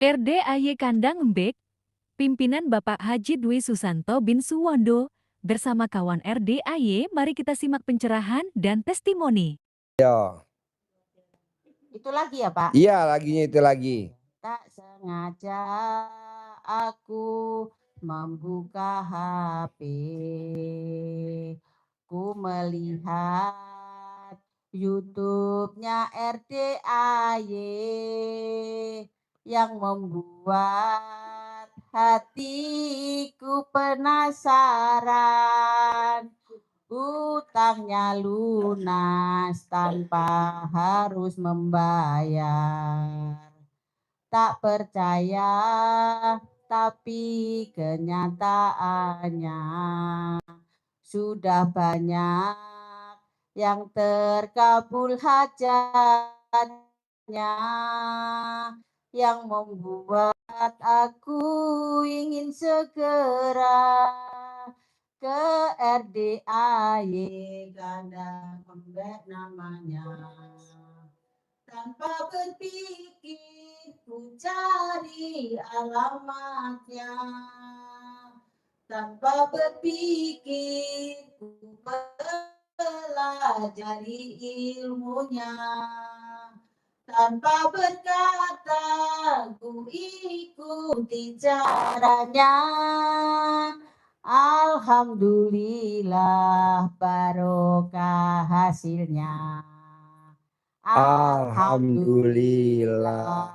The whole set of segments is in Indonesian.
RDAY Kandang Embek, pimpinan Bapak Haji Dwi Susanto bin Suwondo, bersama kawan RDAY, mari kita simak pencerahan dan testimoni. Yo. Itu lagi ya Pak? Iya, laginya itu lagi. Tak sengaja aku membuka HP, ku melihat YouTube-nya RDAY yang membuat hatiku penasaran. Utangnya lunas tanpa harus membayar. Tak percaya, tapi kenyataannya sudah banyak yang terkabul hajatnya, yang membuat aku ingin segera ke RDAY Kandang Embek namanya. Tanpa berpikir ku cari alamatnya, tanpa berpikir ku pelajari ilmunya, tanpa berkata ku ikuti caranya. Alhamdulillah barokah hasilnya. Alhamdulillah.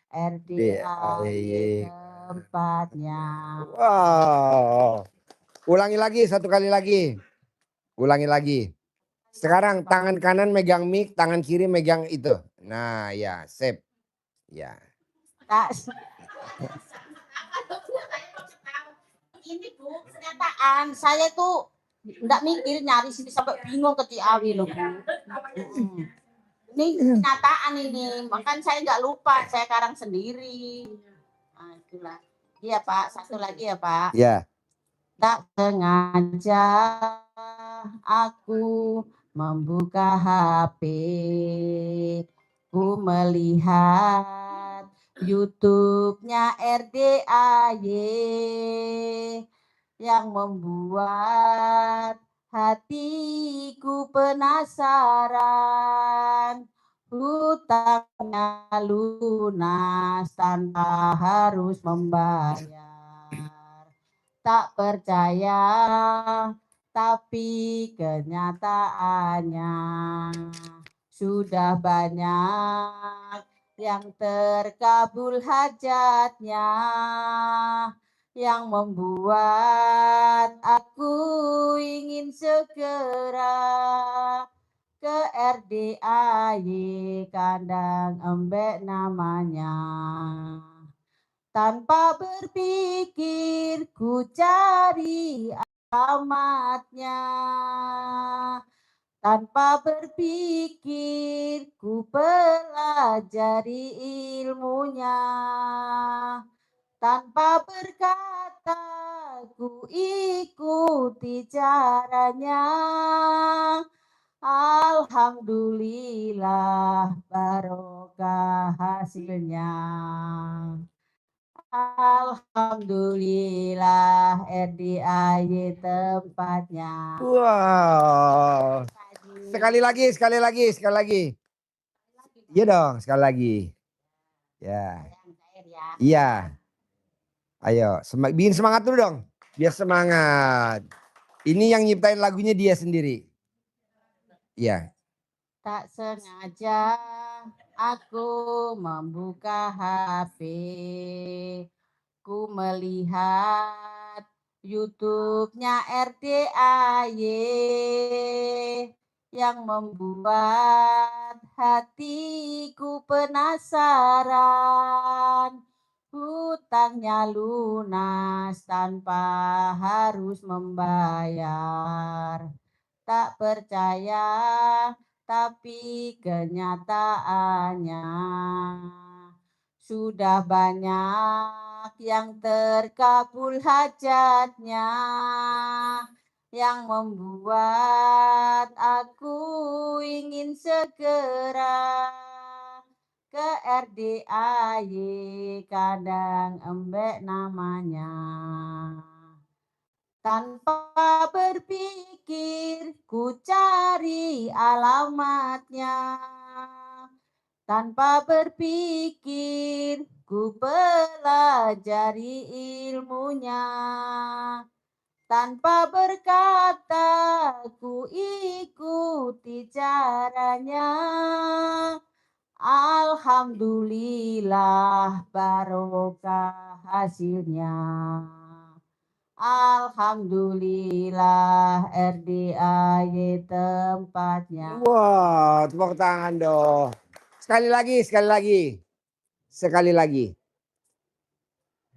RDAY tempatnya. Wow. Ulangi lagi satu kali lagi. Ulangi lagi. Sekarang tangan kanan megang mic, tangan kiri megang itu. Nah, ya, sip. Ya. Ini Bu, kenyataan saya tuh enggak mikir nyari sini sampai bingung ke Ciawi loh Bu. Ini kenyataan ini, makanya saya nggak lupa, saya karang sendiri. Nah, itulah. Iya Pak, satu lagi ya Pak. Ya. Tak sengaja aku membuka HP, ku melihat YouTube-nya RDAY yang membuat hatiku penasaran. Hutangnya lunas tanpa harus membayar. Tak percaya, tapi kenyataannya sudah banyak yang terkabul hajatnya, yang membuat aku ingin segera ke RDAY Kandang Embek namanya. Tanpa berpikir ku cari alamatnya, tanpa berpikir ku pelajari ilmunya, tanpa berkata ku ikuti caranya. Alhamdulillah barokah hasilnya. Alhamdulillah RDAY tempatnya. Wow. Sekali lagi, sekali lagi, sekali lagi. Iya dong, sekali lagi. Ya. Iya. Ayo, bikin semangat dulu dong. Biar semangat. Ini yang nyiptain lagunya dia sendiri. Iya. Tak sengaja aku membuka HP, ku melihat YouTube-nya RDAY yang membuat hatiku penasaran. Hutangnya lunas tanpa harus membayar. Tak percaya, tapi kenyataannya sudah banyak yang terkabul hajatnya, yang membuat aku ingin segera ke RDAY Kandang Embek namanya. Tanpa berpikir ku cari alamatnya. Tanpa berpikir ku pelajari ilmunya. Tanpa berkata ku ikuti caranya. Alhamdulillah barokah hasilnya. Alhamdulillah RDAY tempatnya. Wah, tepuk tangan dong. Sekali lagi, sekali lagi. Sekali lagi.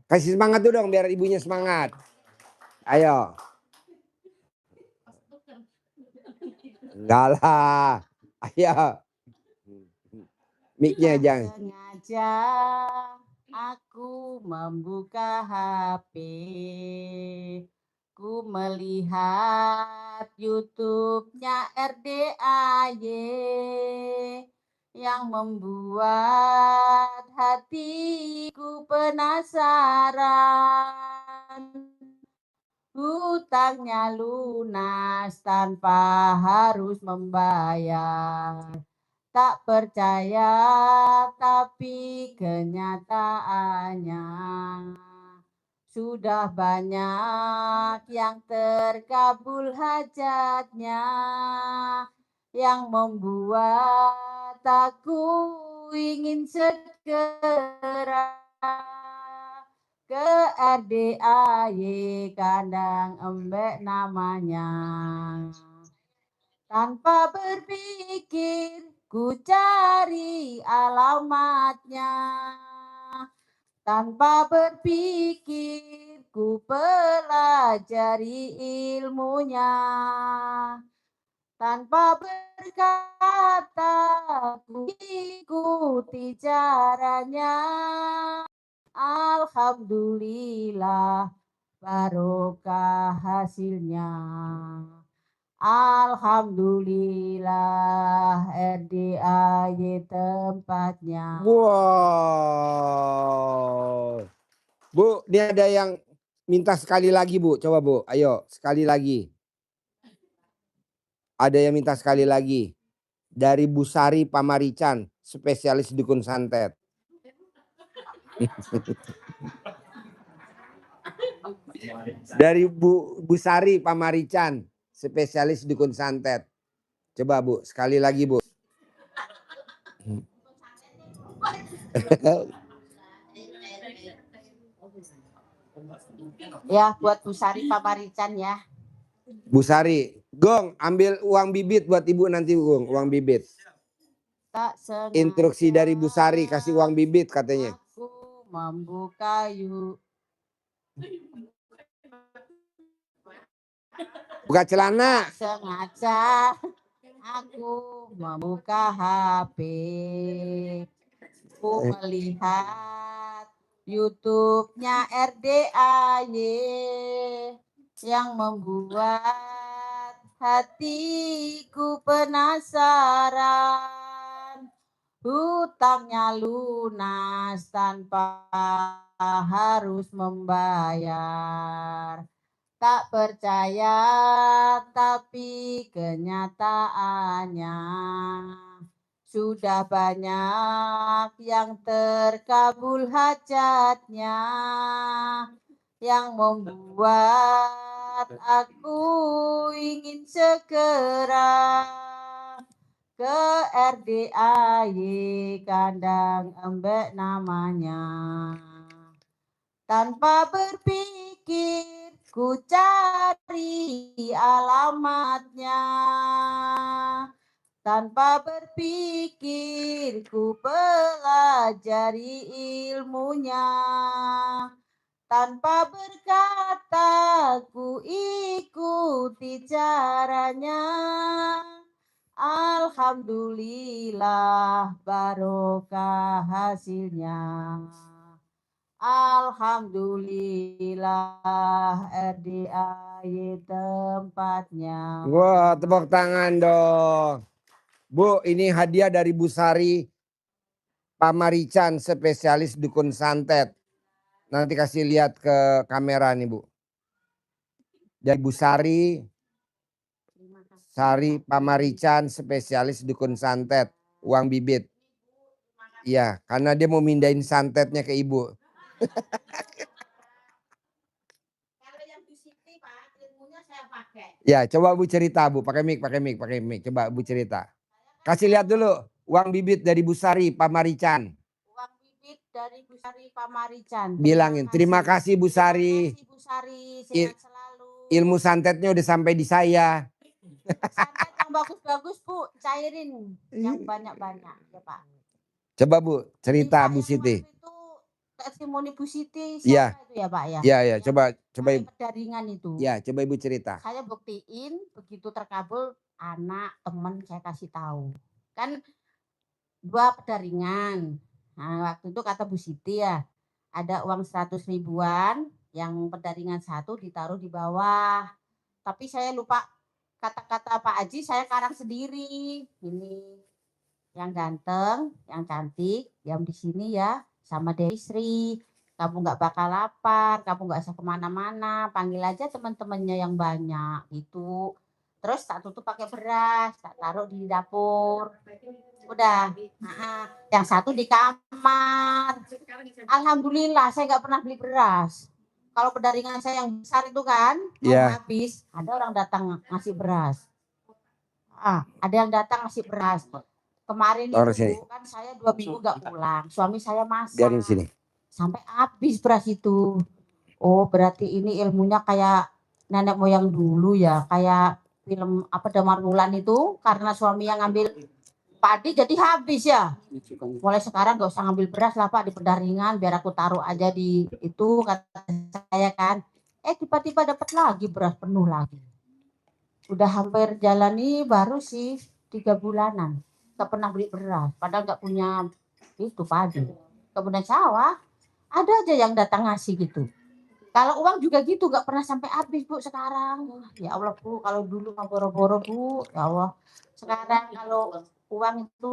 Kasih semangat tuh dong biar ibunya semangat. Ayo. Enggak lah. Ayo. Mic-nya jangan. Sengaja aku membuka HP. Ku melihat YouTube-nya RDAY yang membuat hatiku penasaran. Hutangnya lunas tanpa harus membayar. Tak percaya tapi kenyataannya sudah banyak yang terkabul hajatnya, yang membuat aku ingin segera ke RDAY Kandang Embek namanya. Tanpa berpikir ku cari alamatnya. Tanpa berpikir ku pelajari ilmunya. Tanpa berkata ku ikuti caranya. Alhamdulillah barokah hasilnya. Alhamdulillah RDAY tempatnya. Wow. Bu, ini ada yang minta sekali lagi, Bu. Coba, Bu. Ayo, sekali lagi. Ada yang minta sekali lagi. Dari Bu Sari Pamarican, spesialis dukun santet. Dari Bu Sari Pamarican, spesialis dukun santet. Coba, Bu, sekali lagi, Bu. Ya, buat Bu Sari Pamarican ya. Bu Sari, Gong, ambil uang bibit buat Ibu nanti, Gong, uang bibit. Tak sengaja Instruksi dari Bu Sari, kasih uang bibit katanya. aku membuka Buka celana. sengaja aku membuka HP. Ku melihat YouTube-nya RDAY yang membuat hatiku penasaran. Hutangnya lunas tanpa harus membayar. Tak percaya tapi kenyataannya sudah banyak yang terkabul hajatnya, yang membuat aku ingin segera ke RDAY Kandang Embek namanya. Tanpa berpikir ku cari alamatnya. Tanpa berpikir ku pelajari ilmunya. Tanpa berkata ku ikuti caranya. Alhamdulillah barokah hasilnya. Alhamdulillah RDAY tempatnya. Wah, tepuk tangan dong. Bu, ini hadiah dari Bu Sari Pamarican, spesialis dukun santet. Nanti kasih lihat ke kamera nih Bu. Dari Bu Sari, Terima kasih. Sari Pamarican, spesialis dukun santet, uang bibit. Iya, karena dia mau mindahin santetnya ke Ibu. Kalau yang Bu Siti Pak, ilmunya saya pakai. Ya, coba Bu cerita Bu, pakai mic. Coba Bu cerita. Kasih lihat dulu uang bibit dari Bu Sari Pamarican. Uang bibit dari Bu Sari Pamarican. Bilangin, terima kasih Bu Sari. Terima kasih Bu Sari, Il- sehat selalu. Ilmu santetnya udah sampai di saya. Santet yang bagus-bagus Bu, cairin yang banyak-banyak ya Pak. Coba Bu, cerita Ini, Pak, Bu yang Siti. waktu itu testimoni Bu Siti Iya. siapa itu ya Pak ya? Iya, Yang coba pakai pedaringan itu. Ya, coba Ibu cerita. Saya buktiin begitu terkabul anak teman saya kasih tahu. Kan 2 pedaringan. Nah, waktu itu kata Bu Siti ya, ada uang 100 ribuan yang pedaringan 1 ditaruh di bawah. Tapi saya lupa kata-kata Pak Haji, saya karang sendiri. Ini yang ganteng, yang cantik, yang di sini ya, sama Dewi Sri. Kamu nggak bakal lapar, kamu nggak usah kemana-mana, panggil aja teman-temannya yang banyak itu. Terus tak tutup pakai beras, tak taruh di dapur. Udah, yang satu di kamar. Alhamdulillah saya nggak pernah beli beras. Kalau pedaringan saya yang besar itu kan, mau habis, ada orang datang ngasih beras. Ada yang datang ngasih beras. Kemarin itu kan saya 2 minggu nggak pulang, suami saya masak. Biarin sini. Sampai habis beras itu. Oh berarti ini ilmunya kayak nenek moyang dulu ya, kayak film apa Damar Wulan itu, karena suami yang ngambil padi jadi habis ya. Mulai sekarang nggak usah ngambil beras lah Pak di pedaringan, biar aku taruh aja di itu, kata saya kan. Tiba-tiba dapat lagi beras penuh lagi. Udah hampir jalani baru sih 3 bulanan. Gak pernah beli beras, padahal gak punya itu padi. Kemudian sawah, ada aja yang datang ngasih gitu. Kalau uang juga gitu, gak pernah sampai habis Bu sekarang. Ya Allah Bu, kalau dulu mah boro-boro Bu, ya Allah. Sekarang kalau uang itu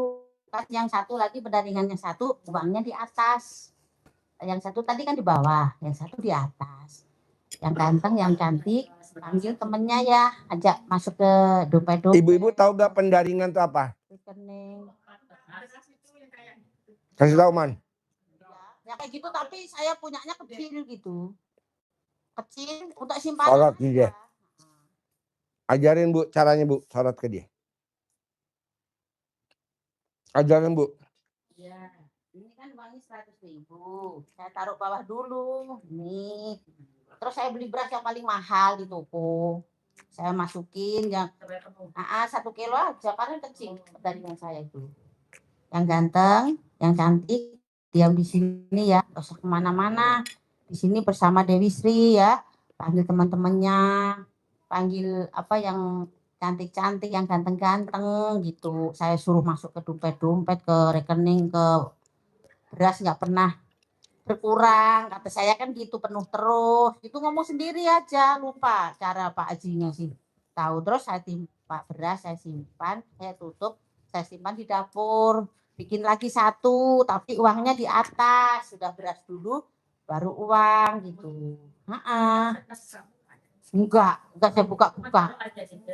kan yang satu lagi pedaringannya satu, uangnya di atas. Yang satu tadi kan di bawah, yang satu di atas. Yang ganteng, yang cantik, panggil temennya ya, ajak masuk ke dompet-dompet. Ibu-ibu tahu gak pendaringan itu apa? Rekening. Kasih tahu Man. Ya kayak gitu, tapi saya punyanya kecil gitu. Kecil untuk simpanan. Sorot dia. Ajarin Bu caranya Bu, sorot ke dia. Ajarin Bu. Ya, ini kan uangnya 100 ribu. Saya taruh bawah dulu. Nih. Terus saya beli beras yang paling mahal di toko. Saya masukin yang 1 kilo aja karena kecil pedaringan saya itu. Yang ganteng, yang cantik, diam di sini ya, gak usah kemana-mana. Di sini bersama Dewi Sri ya, panggil teman-temannya, panggil apa yang cantik-cantik, yang ganteng-ganteng gitu. Saya suruh masuk ke dompet-dompet, ke rekening, ke beras nggak pernah berkurang. Kata saya kan gitu penuh terus. Itu ngomong sendiri aja, lupa cara Pak Hajinya sih. Tahu terus saya timpa beras, saya simpan, saya tutup, saya simpan di dapur. Bikin lagi satu, tapi uangnya di atas. Sudah beras dulu, baru uang gitu. Enggak saya buka-buka.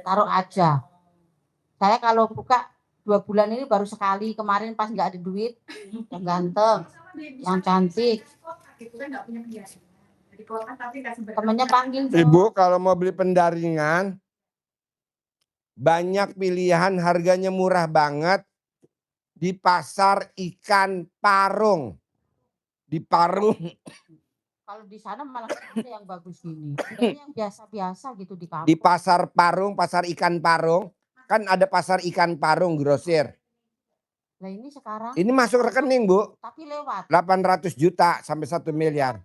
Taruh aja. Saya kalau buka 2 bulan ini baru sekali. Kemarin pas nggak ada duit, yang ganteng, yang cantik. Temennya panggil. Ibu kalau mau beli pendaringan, banyak pilihan, harganya murah banget. Di pasar ikan Parung. Di Parung. Kalau di sana malah ada yang bagus gini. Ini yang biasa-biasa gitu di kampung. Di pasar Parung, pasar ikan Parung. Kan ada pasar ikan Parung grosir. Nah ini sekarang. Ini masuk rekening Bu. Tapi lewat. 800 juta sampai 1 miliar.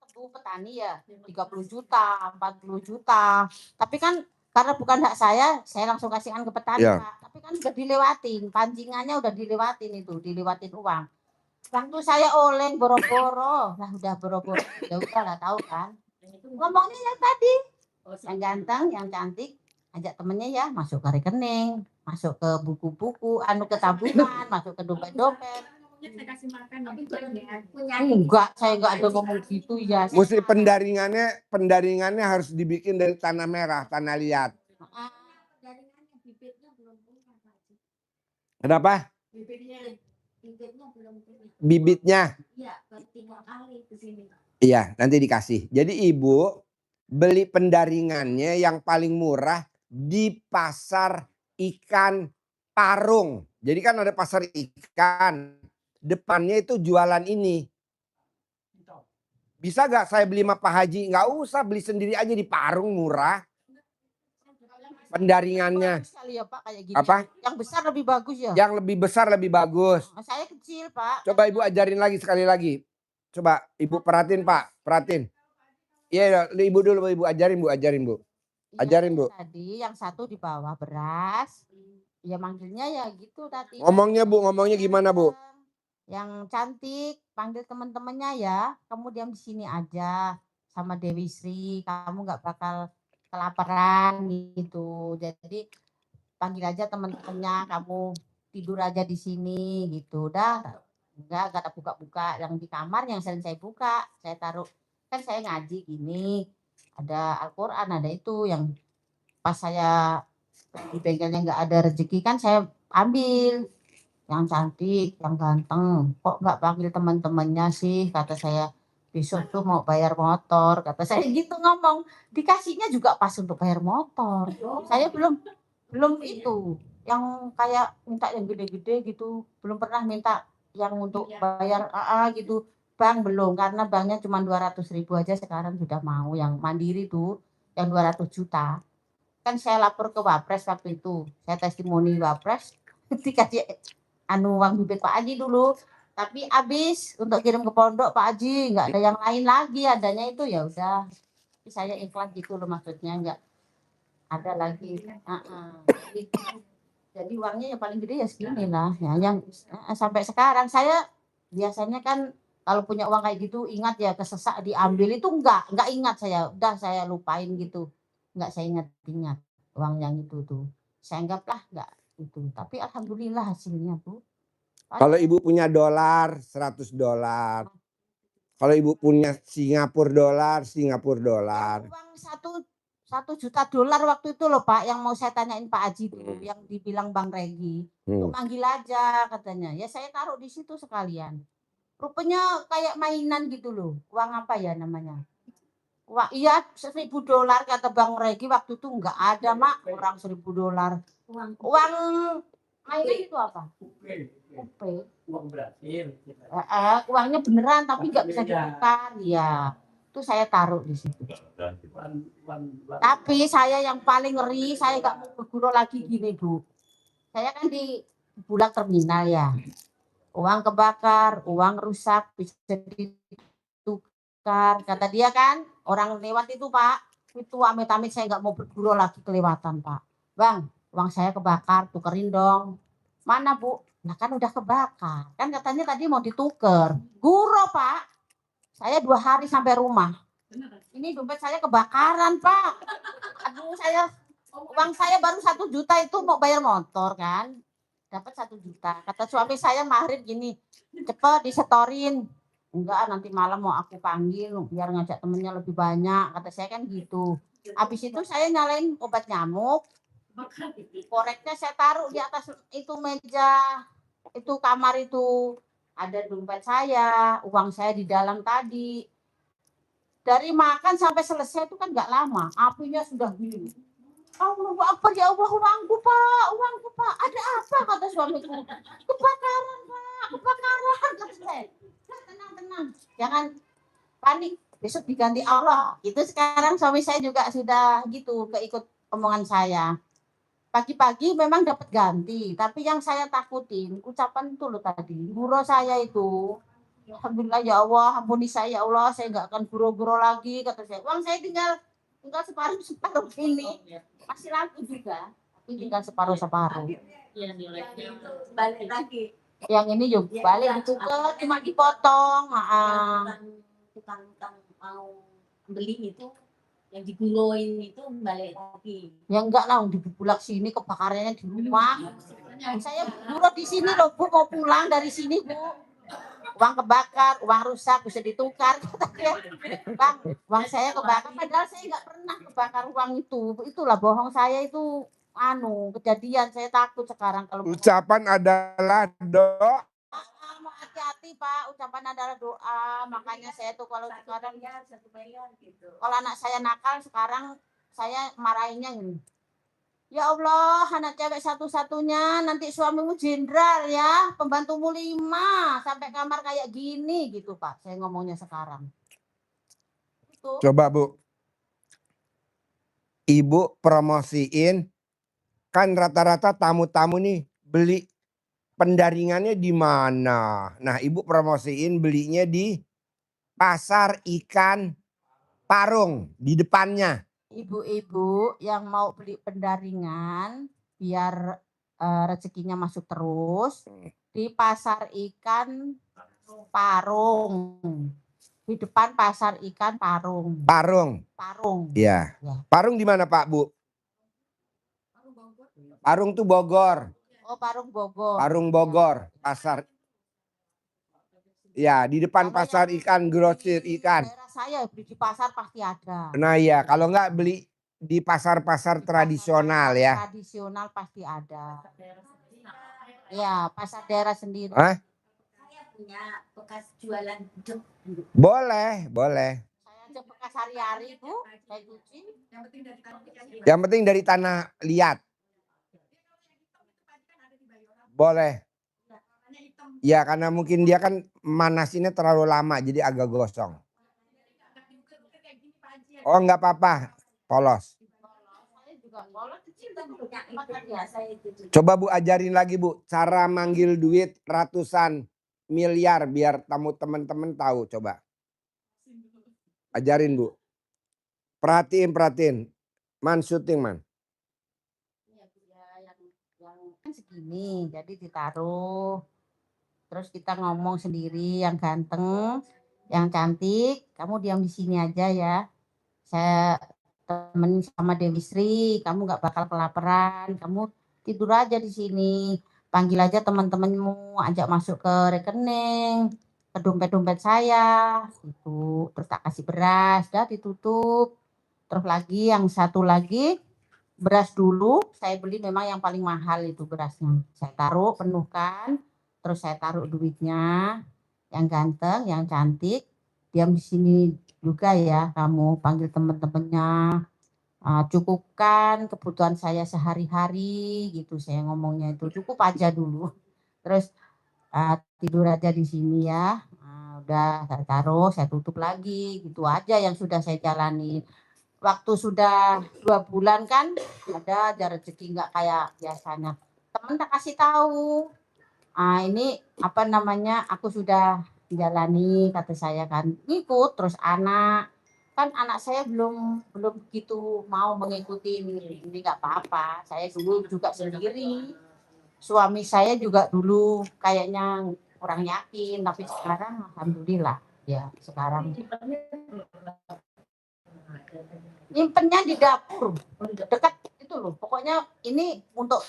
Tebu petani ya 30 juta, 40 juta. Tapi kan karena bukan hak saya langsung kasihkan ke petani Pak. Tapi kan udah dilewatin, pancingannya udah dilewatin itu, dilewatin uang. Waktu saya oleng boro-boro, nah udah boro-boro, ya udah lah tahu kan. Ngomongnya yang tadi, yang ganteng, yang cantik, ajak temennya ya masuk ke rekening, masuk ke buku-buku, ke tabungan, masuk ke dompet-dompet. saya kasih makan tapi punya Enggak, saya enggak ada ngomong gitu ya. Mesti pendaringannya harus dibikin dari tanah merah, tanah liat. jaringannya bibitnya belum punya Pak Haji. Kenapa? Bibitnya belum punya. Bibitnya. Iya, baru 3 kali ke sini. Iya, nanti dikasih. Jadi ibu beli pendaringannya yang paling murah di pasar ikan Parung. Jadi kan ada pasar ikan. Depannya itu jualan ini. Bisa gak saya beli sama Pak Haji? Nggak usah, beli sendiri aja di Parung, murah. Pendaringannya. Bagus sekali ya Pak kayak gini. Apa? Yang besar lebih bagus ya. Yang lebih besar lebih bagus. Saya kecil Pak. Coba ibu ajarin lagi sekali lagi. Coba ibu perhatiin Pak, perhatiin. Iya, ibu dulu, ibu ajarin bu, ajarin bu. Ajarin bu. Tadi yang satu di bawah beras. Ya manggilnya ya gitu tadi. Ngomongnya bu, ngomongnya gimana bu? Yang cantik panggil teman-temannya ya. Kamu diam di sini aja sama Dewi Sri. Kamu nggak bakal kelaparan gitu. Jadi panggil aja teman-temannya. Kamu tidur aja di sini gitu. Udah enggak ada buka-buka. Yang di kamar yang sering saya buka, saya taruh. Kan saya ngaji gini. Ada Al-Quran, ada itu yang pas saya di bengkelnya nggak ada rezeki kan saya ambil yang cantik, yang ganteng. Kok nggak panggil teman-temannya sih? Kata saya besok tuh mau bayar motor. Kata saya gitu ngomong. Dikasihnya juga pas untuk bayar motor. Saya belum itu yang kayak minta yang gede-gede gitu. Belum pernah minta yang untuk bayar gitu. Bank belum karena banknya cuma 200.000 aja sekarang sudah mau yang mandiri tuh yang 200 juta. Kan saya lapor ke Wapres waktu itu. Saya testimoni Wapres dikasih uang bibit Pak Haji dulu. Tapi habis untuk kirim ke pondok Pak Haji, nggak ada yang lain lagi, adanya itu ya udah. Saya ikhlas gitu loh maksudnya, nggak ada lagi. Jadi uangnya yang paling gede ya segini lah. Ya, yang sampai sekarang saya biasanya kan kalau punya uang kayak gitu ingat ya kesesak diambil itu enggak ingat saya. Udah saya lupain gitu. Enggak saya ingat uang yang itu tuh. Saya anggaplah enggak itu. Tapi alhamdulillah hasilnya Bu. Kalau ibu punya dolar, $100. Kalau ibu punya Singapura dolar. Uang 1 juta dolar waktu itu loh Pak, yang mau saya tanyain Pak Haji dulu, yang dibilang Bang Regi. Tuh manggil aja katanya. Ya saya taruh di situ sekalian. Rupanya kayak mainan gitu loh. Uang apa ya namanya? Wah iya $1.000 kata Bang Regi waktu itu enggak ada mak orang $1.000. Uang mainan itu apa? Upe. Uang Brasil. Uangnya beneran tapi nggak bisa ditukar ya. Itu saya taruh di situ. Tapi saya yang paling ngeri, saya nggak mau bergurau lagi gini Bu. Saya kan di Bulak terminal ya. Uang kebakar, uang rusak bisa ditukar. Kata dia kan orang lewat itu Pak. Itu amit-amit saya nggak mau bergurau lagi kelewatan Pak. Bang, uang saya kebakar, tukerin dong. Mana Bu? Nah kan udah kebakar. Kan katanya tadi mau dituker. Guro Pak. Saya 2 hari sampai rumah. Ini dompet saya kebakaran Pak. Aduh uang saya baru 1 juta itu mau bayar motor kan. Dapat 1 juta. Kata suami saya Mahrir gini. Cepet disetorin. Enggak nanti malam mau aku panggil biar ngajak temennya lebih banyak. Kata saya kan gitu. Habis itu saya nyalain obat nyamuk. Koreknya saya taruh di atas itu meja itu kamar itu ada dompet saya, uang saya di dalam tadi. Dari makan sampai selesai itu kan nggak lama, apinya sudah gini. Allahu Akbar ya Allah, uangku Pak, ada apa kata suamiku? Kebakaran Pak, kebakaran kata saya. Tenang, jangan panik, besok diganti Allah. Itu sekarang suami saya juga sudah gitu keikut omongan saya. Pagi-pagi memang dapat ganti, tapi yang saya takutin ucapan itu loh tadi, guru saya itu, alhamdulillah ya Allah, ampuni saya ya Allah, saya nggak akan guru-guru lagi kata saya. Uang saya tinggal separuh ini, masih laku juga, tapi tinggal separuh. Balik lagi. Yang ini juga balik ditukar, cuma dipotong. Tukang mau beli itu. Yang diguloin itu balik lagi. Ya enggak lah, di Bulak sini kebakarannya di rumah. Saya buru di sini loh Bu, mau pulang dari sini Bu. uang kebakar, uang rusak bisa ditukar. Bang, uang saya kebakar, padahal saya nggak pernah kebakar uang itu. Itulah bohong saya itu kejadian. Saya takut sekarang kalau Ucapan adalah doa. mau hati-hati Pak, ucapan adalah doa. Makanya saya tuh kalau sekarang kalau anak saya nakal sekarang saya marahinnya ini. Ya Allah, anak cewek satu-satunya, nanti suamimu jenderal ya, pembantumu 5, sampai kamar kayak gini gitu Pak, saya ngomongnya sekarang. Itu. Coba Bu, Ibu promosiin, kan rata-rata tamu-tamu nih beli pendaringannya di mana? Nah, Ibu promosiin belinya di pasar ikan Parung di depannya. Ibu-ibu yang mau beli pendaringan biar rezekinya masuk terus di pasar ikan Parung. Di depan pasar ikan Parung. Parung. Parung. Ya. Ya. Parung di mana Pak, Bu? Parung tuh Bogor. Oh, Parung Bogor. Parung Bogor, pasar. Ya, di depan Kalau pasar yang ikan, grosir di ikan. daerah saya beli di pasar pasti ada. Nah ya, kalau nggak beli di pasar-pasar tradisional pasar ya. Tradisional pasti ada. Ya, pasar daerah sendiri. Hah? Saya punya bekas jualan hidup. Boleh, boleh. Saya aja bekas hari-hari Bu, saya cuci. Yang penting dari tanah liat. Boleh. Ya karena mungkin dia kan manasinnya terlalu lama jadi agak gosong. Oh nggak apa-apa, polos. Saya juga polos kecil dan makan biasa itu. Coba Bu ajarin lagi Bu cara manggil duit ratusan miliar biar tamu teman-teman tahu coba. Ajarin Bu. Perhatiin. Man syuting man. Yang kan segini, jadi ditaruh. Terus kita ngomong sendiri yang ganteng, yang cantik, kamu diam di sini aja ya. Saya temenin sama Dewi Sri, kamu nggak bakal kelaparan, kamu tidur aja di sini. Panggil aja teman-temanmu, ajak masuk ke rekening, ke dompet-dompet saya, itu. Terus tak kasih beras, dah ditutup. Terus lagi yang satu lagi beras dulu, saya beli memang yang paling mahal itu berasnya. Saya taruh, penuhkan, terus saya taruh duitnya, yang ganteng, yang cantik, diam di sini juga ya, kamu panggil teman-temannya, cukupkan kebutuhan saya sehari-hari gitu, saya ngomongnya itu cukup aja dulu. Terus tidur aja di sini ya. Udah saya taruh, saya tutup lagi, gitu aja yang sudah saya jalani. Waktu sudah 2 bulan kan ada aja rezeki nggak kayak biasanya. Temen tak kasih tahu. Ini apa namanya, aku sudah jalani kata saya kan. Ikut terus anak. Kan anak saya belum begitu mau mengikuti ini nggak apa-apa. Saya dulu juga sendiri. Suami saya juga dulu kayaknya kurang yakin, tapi sekarang alhamdulillah ya sekarang. Nyimpennya di dapur dekat itu loh, pokoknya ini untuk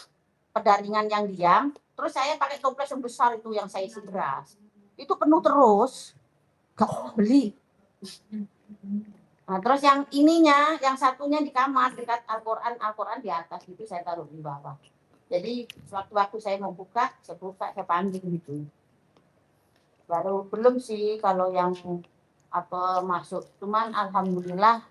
pendaringan yang diam. Terus saya pakai toples yang besar itu yang saya isi beras, itu penuh terus, gak pernah beli. Nah, terus yang ininya, yang satunya di kamar dekat Al-Quran di atas itu saya taruh di bawah. Jadi waktu saya mau buka, saya panggil gitu. Baru belum sih kalau yang apa masuk, cuman alhamdulillah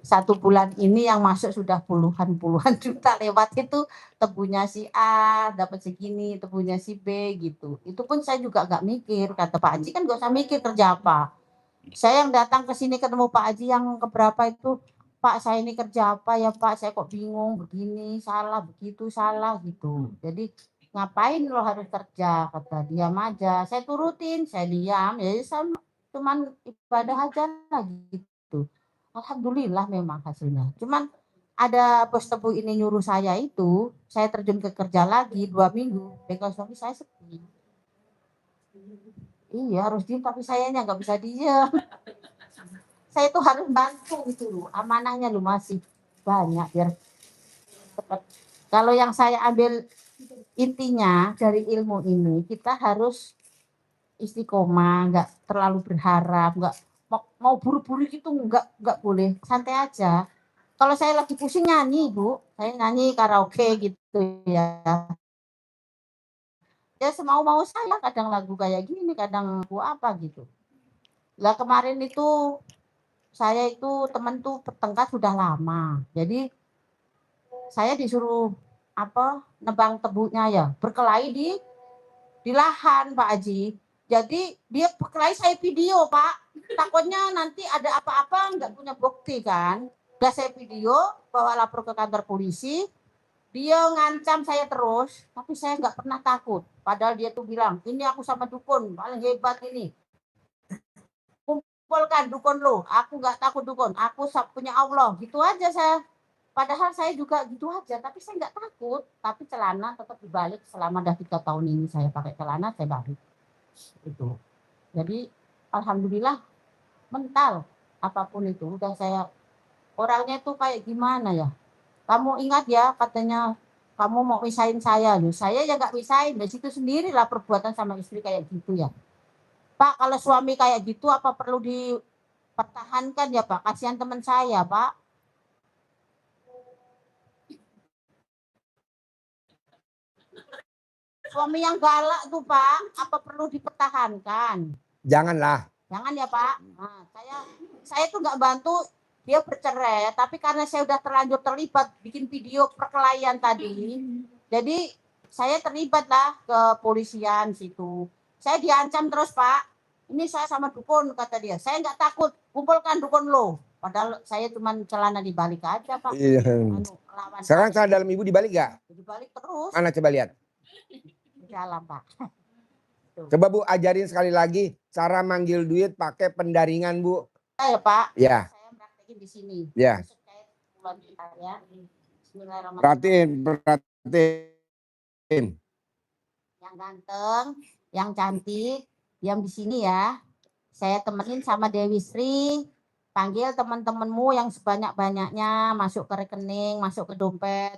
1 bulan ini yang masuk sudah puluhan juta lewat itu, tebunya si A dapat segini, tebunya si B gitu. Itu pun saya juga nggak mikir, kata Pak Haji kan nggak usah mikir kerja apa. Saya yang datang ke sini ketemu Pak Haji yang keberapa itu, Pak saya ini kerja apa ya Pak, saya kok bingung begini, salah begitu, salah gitu. Jadi ngapain lo harus kerja, kata diam aja. Saya turutin, saya diam, ya sama cuman ibadah aja lah gitu. Alhamdulillah memang hasilnya. Cuman ada bos tebu ini nyuruh saya itu, saya terjun ke kerja lagi 2 minggu, bengkel suami saya sepi. Iya harus diem tapi sayanya nggak bisa diem. Saya tuh harus bantu gitu loh, amanahnya loh masih banyak biar cepat. Kalau yang saya ambil intinya dari ilmu ini, kita harus istiqomah, nggak terlalu berharap, nggak mau buru-buru gitu, nggak boleh, santai aja. Kalau saya lagi pusing nyanyi, Bu, saya nyanyi karaoke gitu ya. Ya semau-mau saya, kadang lagu kayak gini, kadang lagu apa gitu. Lah kemarin itu saya itu temen tuh bertengkar sudah lama. Jadi saya disuruh nebang tebunya ya, berkelahi di lahan Pak Haji. Jadi dia berkelahi, saya video Pak. Takutnya nanti ada apa-apa nggak punya bukti kan. Udah saya video, bawa lapor ke kantor polisi. Dia ngancam saya terus, tapi saya nggak pernah takut. Padahal dia tuh bilang, ini aku sama dukun, paling hebat ini. Kumpulkan dukun lo, aku nggak takut dukun, aku punya Allah. Gitu aja saya. Padahal saya juga gitu aja, tapi saya nggak takut. Tapi celana tetap dibalik selama dah 3 tahun ini saya pakai celana, saya balik. Itu. Jadi alhamdulillah mental apapun itu udah saya, orangnya tuh kayak gimana ya. Kamu ingat ya katanya kamu mau pisahin saya loh. Saya ya nggak pisahin, dari situ sendirilah perbuatan sama istri kayak gitu ya. Pak, kalau suami kayak gitu apa perlu dipertahankan ya Pak? Kasihan teman saya Pak. Suami yang galak tuh Pak, apa perlu dipertahankan? Janganlah. Jangan ya Pak. Nah, saya tuh nggak bantu dia bercerai, tapi karena saya udah terlanjur terlibat bikin video perkelahian tadi, jadi saya terlibat lah ke polisian situ. Saya diancam terus Pak. Ini saya sama dukun kata dia. Saya nggak takut, kumpulkan dukun lo. Padahal saya cuma celana dibalik aja Pak. Iya. Sekarang celana dalam ibu dibalik gak? Dibalik terus. Mana coba lihat. Di dalam Pak. Coba Bu ajarin sekali lagi cara manggil duit pakai pendaringan Bu. Ya Pak. Ya. Saya praktekin di sini. Ya. Perhatiin. Yang ganteng, yang cantik, diam di sini ya. Saya temenin sama Dewi Sri. Panggil teman-temanmu yang sebanyak-banyaknya masuk ke rekening, masuk ke dompet.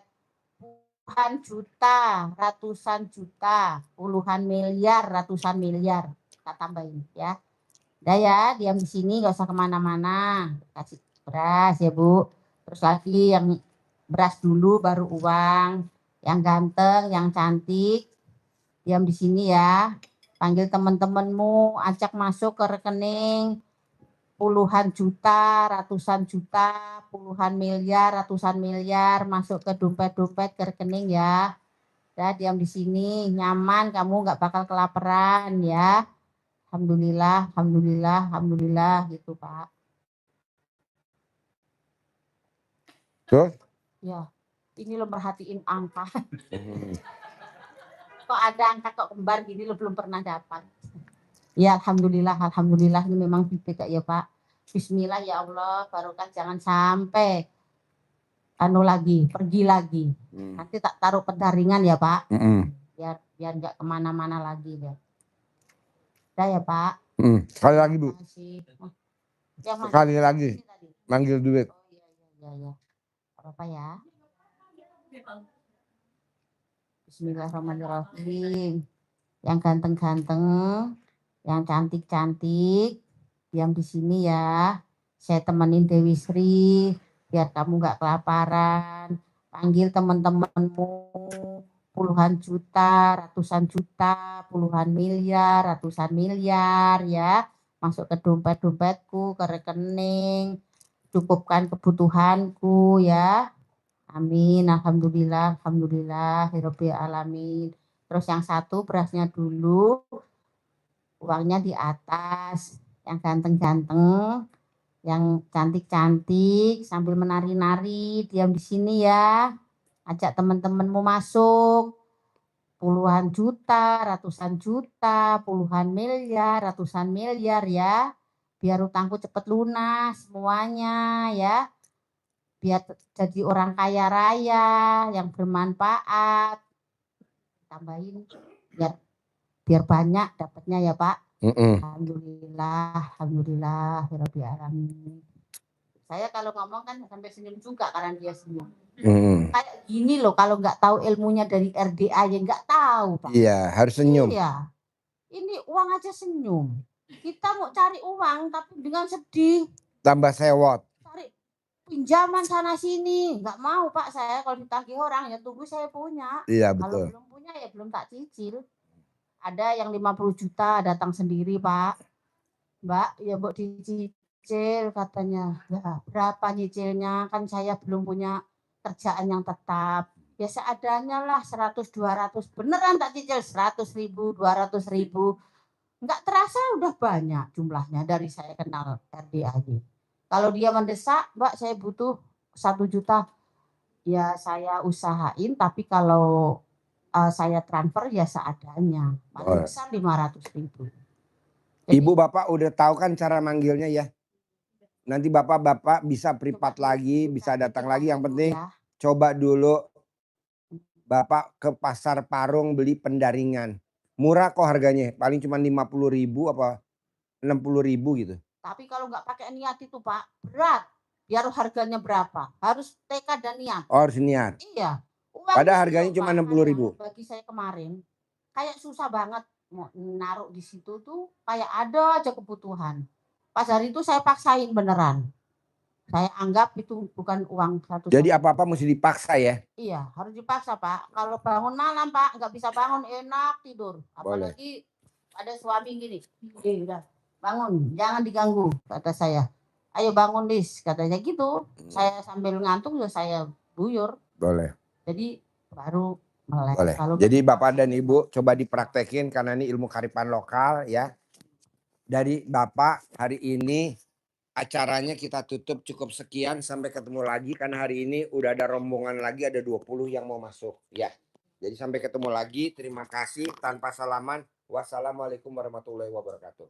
Puluhan juta, ratusan juta, puluhan miliar, ratusan miliar. Kita tambahin ya. Udah ya, diam di sini, gak usah kemana-mana. Kasih beras ya Bu. Terus lagi yang beras dulu, baru uang. Yang ganteng, yang cantik, diam di sini ya. Panggil teman-temanmu, ajak masuk ke rekening. Puluhan juta, ratusan juta, puluhan miliar, ratusan miliar masuk ke dompet-dompet, ke rekening ya. Udah diam di sini, nyaman, kamu nggak bakal kelaparan ya. Alhamdulillah, alhamdulillah, alhamdulillah gitu Pak. Tuh. Ya, ini lo merhatiin angka. Kok ada angka kok kembar gini lo belum pernah dapat. Ya alhamdulillah, alhamdulillah ini memang bibit ya Pak. Bismillah ya Allah, barokah jangan sampai pergi lagi. Nanti tak taruh pendaringan ya Pak. Biar nggak kemana-mana lagi ya. Udah ya Pak. Sekali lagi Bu. Sekali lagi. Manggil duit. Oh iya. Apa ya? Bismillahirrahmanirrahim. Yang ganteng-ganteng, yang cantik-cantik, diam di sini ya. Saya temenin Dewi Sri biar kamu nggak kelaparan. Panggil teman-temanmu, puluhan juta, ratusan juta, puluhan miliar, ratusan miliar ya. Masuk ke dompet-dompetku, ke rekening, cukupkan kebutuhanku ya. Amin, alhamdulillah, alhamdulillah, hirobbil alamin. Terus yang satu berasnya dulu, uangnya di atas, yang ganteng-ganteng, yang cantik-cantik, sambil menari-nari, diam di sini ya. Ajak teman-temanmu masuk, puluhan juta, ratusan juta, puluhan miliar, ratusan miliar ya. Biar utangku cepat lunas semuanya ya. Biar jadi orang kaya raya yang bermanfaat. Tambahin biar banyak dapatnya ya Pak. Alhamdulillah, alhamdulillah, rabbil alamin. Saya kalau ngomong kan sampai senyum juga karena dia senyum. Kayak gini loh, kalau nggak tahu ilmunya dari RDA ya nggak tahu Pak. Iya, harus senyum. Iya. Ini uang aja senyum. Kita mau cari uang tapi dengan sedih. Tambah sewot. Cari pinjaman sana sini. Nggak mau Pak saya kalau ditagih orang ya tunggu saya punya. Iya Kalau betul. belum punya ya belum tak cicil. Ada yang 50 juta datang sendiri Pak. Mbak ya Mbok dicicil katanya. Ya, berapa nyicilnya kan saya belum punya kerjaan yang tetap. Ya seadanya lah 100 200 beneran tak cicil 100.000 200.000. Nggak terasa udah banyak jumlahnya dari saya kenal RDAY. Kalau dia mendesak, Mbak saya butuh 1 juta, ya saya usahain. Tapi kalau saya transfer ya seadanya. Paling besar 500.000. Ibu Bapak udah tahu kan cara manggilnya ya. Nanti Bapak bisa privat lagi, bisa datang lagi. Yang penting coba dulu Bapak ke pasar Parung beli pendaringan. Murah kok harganya, paling cuma 50.000 apa 60.000 gitu. Tapi kalau nggak pakai niat itu Pak, berat. Biar harganya berapa, harus tekad dan niat. Oh, harus niat. Iya. Padahal harganya cuma 60.000. Bagi saya kemarin, kayak susah banget mau naruh di situ tuh, kayak ada aja kebutuhan. Pas hari itu saya paksain beneran. Saya anggap itu bukan uang 100. Jadi apa-apa mesti dipaksa ya? Iya, harus dipaksa Pak. Kalau bangun malam Pak, nggak bisa bangun enak tidur. Apalagi ada suami gini, udah bangun, jangan diganggu, kata saya. Ayo bangun Dis, katanya gitu. Saya sambil ngantuk ya saya buyur. Boleh. Jadi baru melek. Boleh. Jadi Bapak dan Ibu coba dipraktekin karena ini ilmu kearifan lokal ya. Dari Bapak hari ini acaranya kita tutup cukup sekian, sampai ketemu lagi karena hari ini udah ada rombongan lagi, ada 20 yang mau masuk ya. Jadi sampai ketemu lagi, terima kasih tanpa salaman. Wassalamualaikum warahmatullahi wabarakatuh.